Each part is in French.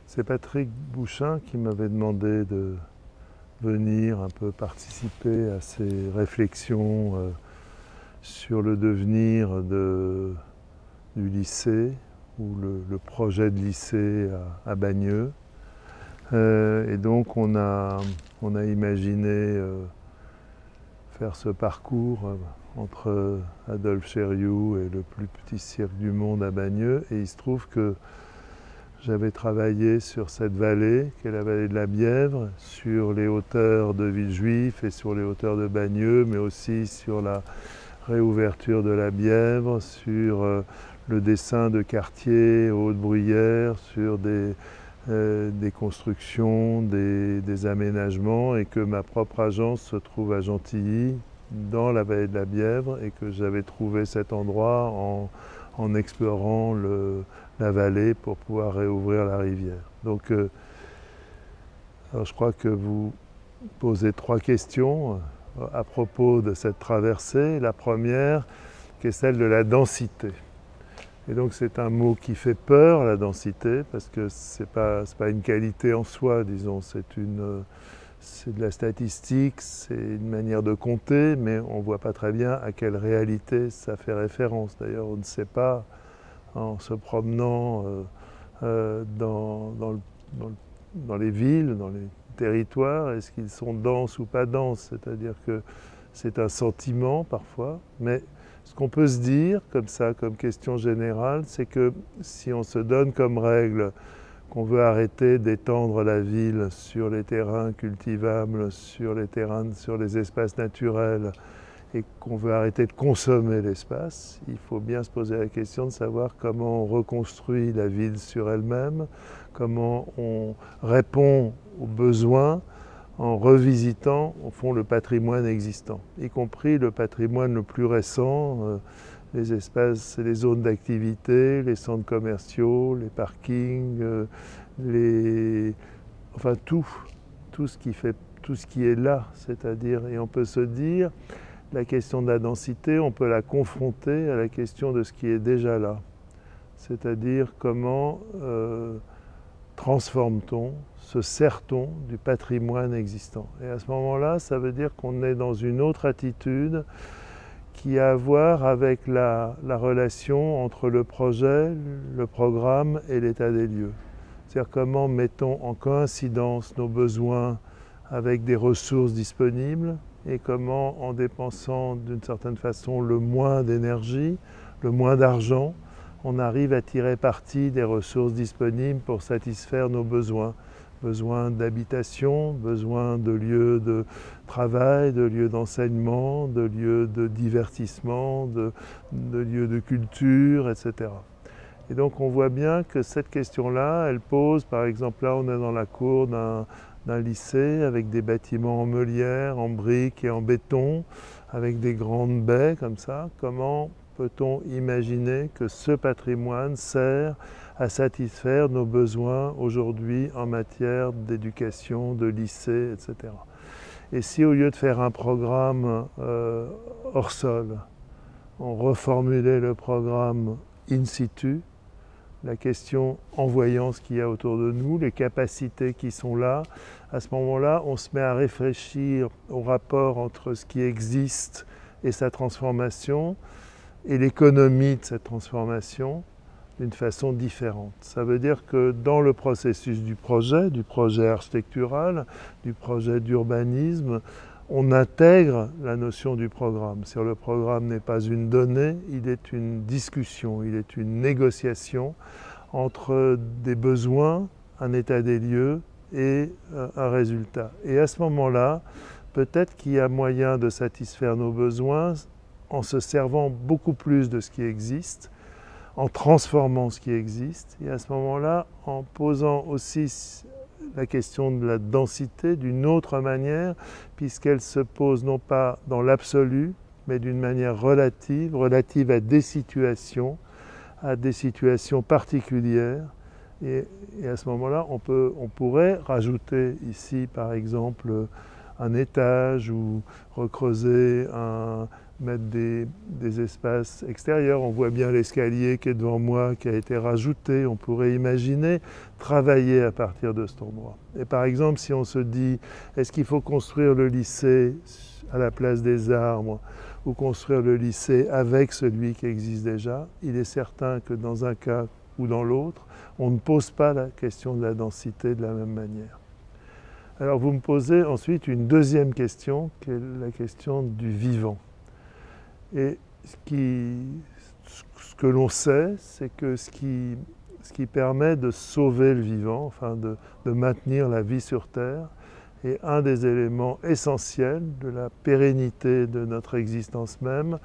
C'est Patrick Bouchin qui m'avait demandé de venir un peu participer à ces réflexions sur le devenir du lycée ou le projet de lycée à Bagneux. Et donc on a imaginé faire ce parcours entre Adolphe Chériou et le plus petit cirque du monde à Bagneux. Et il se trouve que j'avais travaillé sur cette vallée, qui est la vallée de la Bièvre, sur les hauteurs de Villejuif et sur les hauteurs de Bagneux, mais aussi sur la réouverture de la Bièvre, sur le dessin de quartiers Haute-Bruyère, sur des constructions, des aménagements, et que ma propre agence se trouve à Gentilly, dans la vallée de la Bièvre, et que j'avais trouvé cet endroit en explorant la vallée pour pouvoir réouvrir la rivière. Donc, alors je crois que vous posez 3 questions à propos de cette traversée. La première, qui est celle de la densité. Et donc c'est un mot qui fait peur, la densité, parce que c'est pas une qualité en soi, disons, c'est de la statistique, c'est une manière de compter, mais on ne voit pas très bien à quelle réalité ça fait référence. D'ailleurs, on ne sait pas, en se promenant dans les villes, dans les territoires, est-ce qu'ils sont denses ou pas denses. C'est-à-dire que c'est un sentiment parfois, mais ce qu'on peut se dire, comme ça, comme question générale, c'est que si on se donne comme règle qu'on veut arrêter d'étendre la ville sur les terrains cultivables, sur les espaces naturels, et qu'on veut arrêter de consommer l'espace, il faut bien se poser la question de savoir comment on reconstruit la ville sur elle-même, comment on répond aux besoins en revisitant, au fond, le patrimoine existant, y compris le patrimoine le plus récent, les espaces, les zones d'activité, les centres commerciaux, les parkings, enfin tout ce qui est là, c'est-à-dire, et on peut se dire, la question de la densité, on peut la confronter à la question de ce qui est déjà là, c'est-à-dire comment transforme-t-on, se sert-on du patrimoine existant. Et à ce moment-là, ça veut dire qu'on est dans une autre attitude qui a à voir avec la relation entre le projet, le programme et l'état des lieux. C'est-à-dire comment mettons en coïncidence nos besoins avec des ressources disponibles et comment, en dépensant d'une certaine façon le moins d'énergie, le moins d'argent, on arrive à tirer parti des ressources disponibles pour satisfaire nos besoins. Besoin d'habitation, besoin de lieux de travail, de lieux d'enseignement, de lieux de divertissement, de lieux de culture, etc. Et donc on voit bien que cette question-là, elle pose, par exemple, là on est dans la cour d'un lycée avec des bâtiments en meulière, en briques et en béton, avec des grandes baies comme ça. Comment peut-on imaginer que ce patrimoine sert à satisfaire nos besoins aujourd'hui en matière d'éducation, de lycée, etc. Et si au lieu de faire un programme hors sol, on reformulait le programme in situ, la question en voyant ce qu'il y a autour de nous, les capacités qui sont là, à ce moment-là, on se met à réfléchir au rapport entre ce qui existe et sa transformation, et l'économie de cette transformation d'une façon différente. Ça veut dire que dans le processus du projet architectural, du projet d'urbanisme, on intègre la notion du programme. Si le programme n'est pas une donnée, il est une discussion, il est une négociation entre des besoins, un état des lieux et un résultat. Et à ce moment-là, peut-être qu'il y a moyen de satisfaire nos besoins en se servant beaucoup plus de ce qui existe, en transformant ce qui existe, et à ce moment-là, en posant aussi la question de la densité d'une autre manière, puisqu'elle se pose non pas dans l'absolu, mais d'une manière relative à des situations particulières. Et à ce moment-là, on pourrait rajouter ici, par exemple, un étage ou recreuser mettre des espaces extérieurs. On voit bien l'escalier qui est devant moi, qui a été rajouté. On pourrait imaginer travailler à partir de cet endroit. Et par exemple, si on se dit, est-ce qu'il faut construire le lycée à la place des arbres ou construire le lycée avec celui qui existe déjà, il est certain que dans un cas ou dans l'autre, on ne pose pas la question de la densité de la même manière. Alors vous me posez ensuite une deuxième question, qui est la question du vivant. Et ce que l'on sait, c'est que ce qui permet de sauver le vivant, enfin de maintenir la vie sur Terre, est un des éléments essentiels de la pérennité de notre existence même,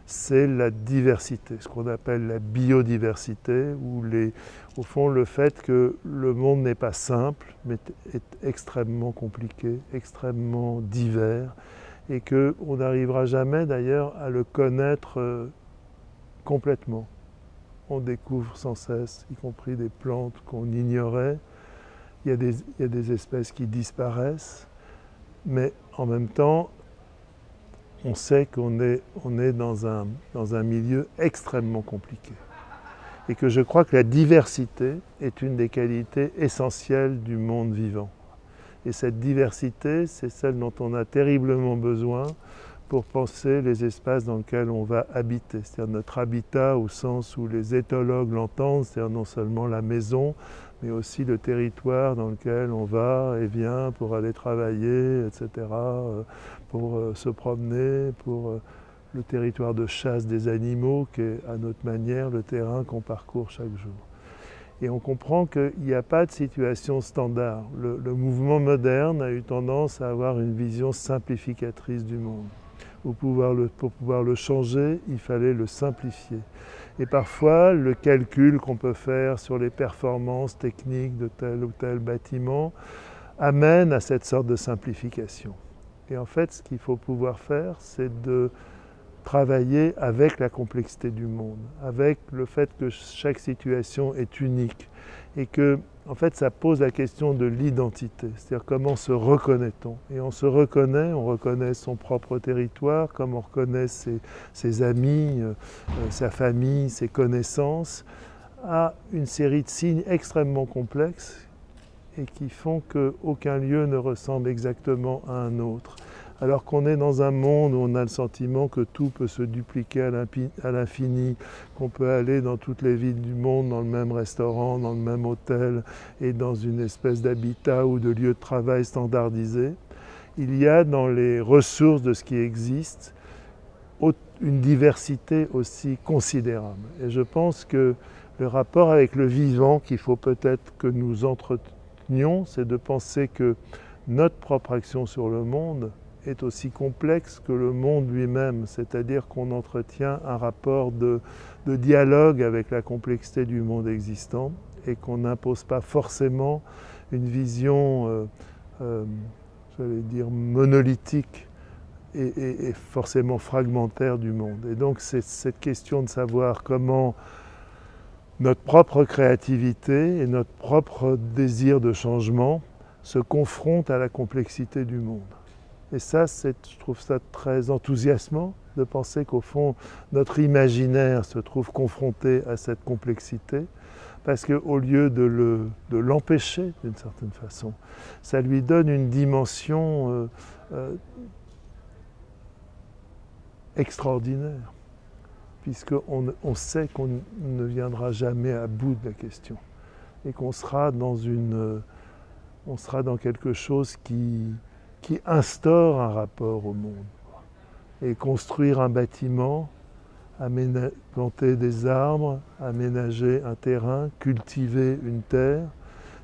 c'est la diversité, ce qu'on appelle la biodiversité, ou au fond le fait que le monde n'est pas simple, mais est extrêmement compliqué, extrêmement divers, et qu'on n'arrivera jamais d'ailleurs à le connaître complètement. On découvre sans cesse, y compris des plantes qu'on ignorait. Il y a des espèces qui disparaissent, mais en même temps, on sait qu'on est dans un milieu extrêmement compliqué. Et que je crois que la diversité est une des qualités essentielles du monde vivant. Et cette diversité, c'est celle dont on a terriblement besoin pour penser les espaces dans lesquels on va habiter. C'est-à-dire notre habitat au sens où les éthologues l'entendent, c'est-à-dire non seulement la maison, mais aussi le territoire dans lequel on va et vient pour aller travailler, etc., pour se promener, pour le territoire de chasse des animaux, qui est à notre manière le terrain qu'on parcourt chaque jour. Et on comprend qu'il n'y a pas de situation standard. Le mouvement moderne a eu tendance à avoir une vision simplificatrice du monde. Pour pouvoir le changer, il fallait le simplifier. Et parfois, le calcul qu'on peut faire sur les performances techniques de tel ou tel bâtiment amène à cette sorte de simplification. Et en fait, ce qu'il faut pouvoir faire, c'est de travailler avec la complexité du monde, avec le fait que chaque situation est unique et que, en fait, ça pose la question de l'identité, c'est-à-dire comment se reconnaît-on. Et on se reconnaît, on reconnaît son propre territoire, comme on reconnaît ses amis, sa famille, ses connaissances, à une série de signes extrêmement complexes et qui font qu'aucun lieu ne ressemble exactement à un autre. Alors qu'on est dans un monde où on a le sentiment que tout peut se dupliquer à l'infini, qu'on peut aller dans toutes les villes du monde, dans le même restaurant, dans le même hôtel et dans une espèce d'habitat ou de lieu de travail standardisé, il y a dans les ressources de ce qui existe une diversité aussi considérable. Et je pense que le rapport avec le vivant qu'il faut peut-être que nous entretenions, c'est de penser que notre propre action sur le monde est aussi complexe que le monde lui-même, c'est-à-dire qu'on entretient un rapport de dialogue avec la complexité du monde existant et qu'on n'impose pas forcément une vision, j'allais dire, monolithique et forcément fragmentaire du monde. Et donc c'est cette question de savoir comment notre propre créativité et notre propre désir de changement se confrontent à la complexité du monde. Et ça, je trouve ça très enthousiasmant de penser qu'au fond, notre imaginaire se trouve confronté à cette complexité, parce qu'au lieu de l'empêcher d'une certaine façon, ça lui donne une dimension extraordinaire, puisqu'on sait qu'on ne viendra jamais à bout de la question, et qu'on sera dans quelque chose qui instaure un rapport au monde. Et construire un bâtiment, planter des arbres, aménager un terrain, cultiver une terre,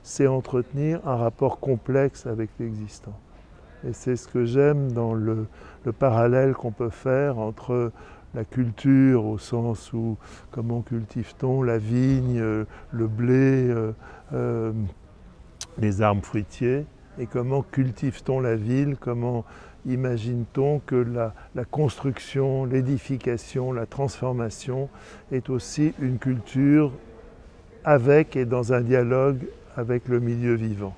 c'est entretenir un rapport complexe avec l'existant. Et c'est ce que j'aime dans le parallèle qu'on peut faire entre la culture, au sens où comment cultive-t-on la vigne, le blé, les arbres fruitiers, et comment cultive-t-on la ville, comment imagine-t-on que la construction, l'édification, la transformation est aussi une culture avec et dans un dialogue avec le milieu vivant.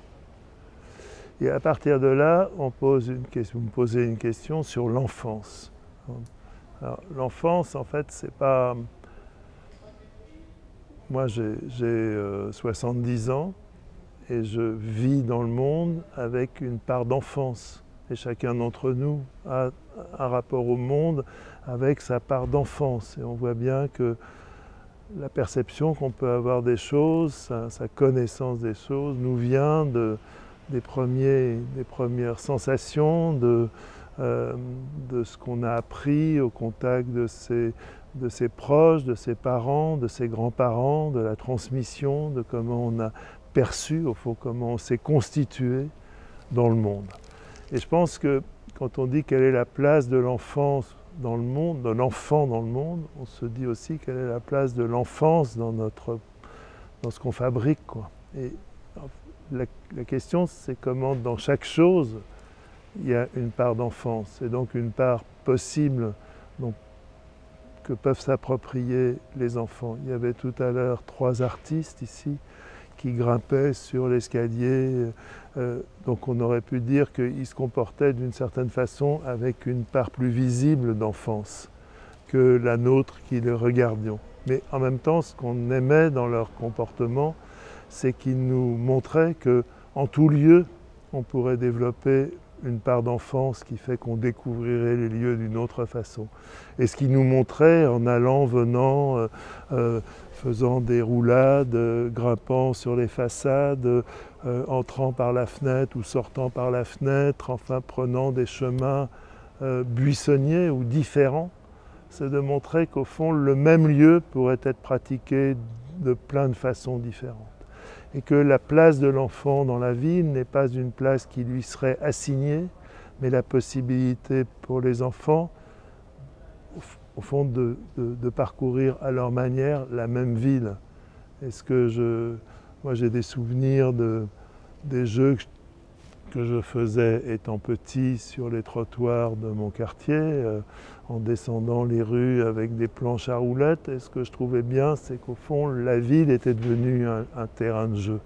Et à partir de là, vous me posez une question sur l'enfance. L'enfance, en fait, c'est pas... Moi, j'ai 70 ans et je vis dans le monde avec une part d'enfance. Et chacun d'entre nous a un rapport au monde avec sa part d'enfance. Et on voit bien que la perception qu'on peut avoir des choses, sa connaissance des choses, nous vient des premières sensations, de ce qu'on a appris au contact de ses proches, de ses parents, de ses grands-parents, de la transmission, de comment on a perçu, au fond, comment on s'est constitué dans le monde. Et je pense que quand on dit quelle est la place de l'enfance dans le monde, de l'enfant dans le monde, on se dit aussi quelle est la place de l'enfance dans ce qu'on fabrique, quoi. Et la question, c'est comment dans chaque chose, il y a une part d'enfance, et donc une part possible donc, que peuvent s'approprier les enfants. Il y avait tout à l'heure 3 artistes ici qui grimpaient sur l'escalier, donc on aurait pu dire qu'ils se comportaient d'une certaine façon avec une part plus visible d'enfance que la nôtre qui les regardions. Mais en même temps, ce qu'on aimait dans leur comportement, c'est qu'ils nous montraient qu'en tout lieu, on pourrait développer une part d'enfance qui fait qu'on découvrirait les lieux d'une autre façon. Et ce qu'ils nous montraient en allant, venant, faisant des roulades, grimpant sur les façades, entrant par la fenêtre ou sortant par la fenêtre, enfin prenant des chemins buissonniers ou différents, c'est de montrer qu'au fond, le même lieu pourrait être pratiqué de plein de façons différentes. Et que la place de l'enfant dans la ville n'est pas une place qui lui serait assignée, mais la possibilité pour les enfants, au fond, de parcourir à leur manière la même ville. Moi j'ai des souvenirs des jeux que je faisais étant petit sur les trottoirs de mon quartier, en descendant les rues avec des planches à roulettes. Et ce que je trouvais bien, c'est qu'au fond, la ville était devenue un terrain de jeu.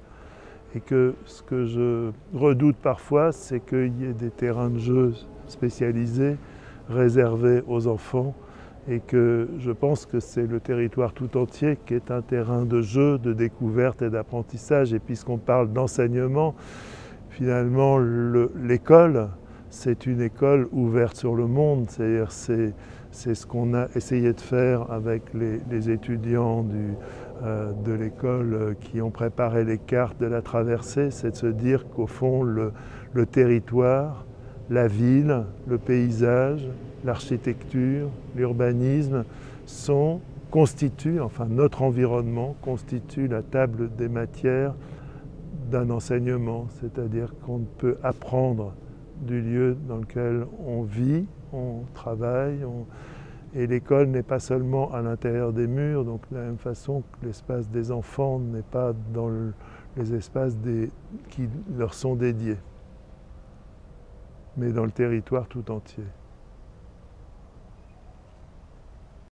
Et que ce que je redoute parfois, c'est qu'il y ait des terrains de jeu spécialisés, réservés aux enfants, et que je pense que c'est le territoire tout entier qui est un terrain de jeu, de découverte et d'apprentissage. Et puisqu'on parle d'enseignement, finalement, l'école, c'est une école ouverte sur le monde. C'est-à-dire, c'est ce qu'on a essayé de faire avec les étudiants de l'école qui ont préparé les cartes de la traversée, c'est de se dire qu'au fond, le territoire, la ville, le paysage, l'architecture, l'urbanisme constituent, enfin notre environnement constitue la table des matières d'un enseignement, c'est-à-dire qu'on peut apprendre du lieu dans lequel on vit, on travaille, et l'école n'est pas seulement à l'intérieur des murs, donc de la même façon que l'espace des enfants n'est pas dans les espaces qui leur sont dédiés, mais dans le territoire tout entier.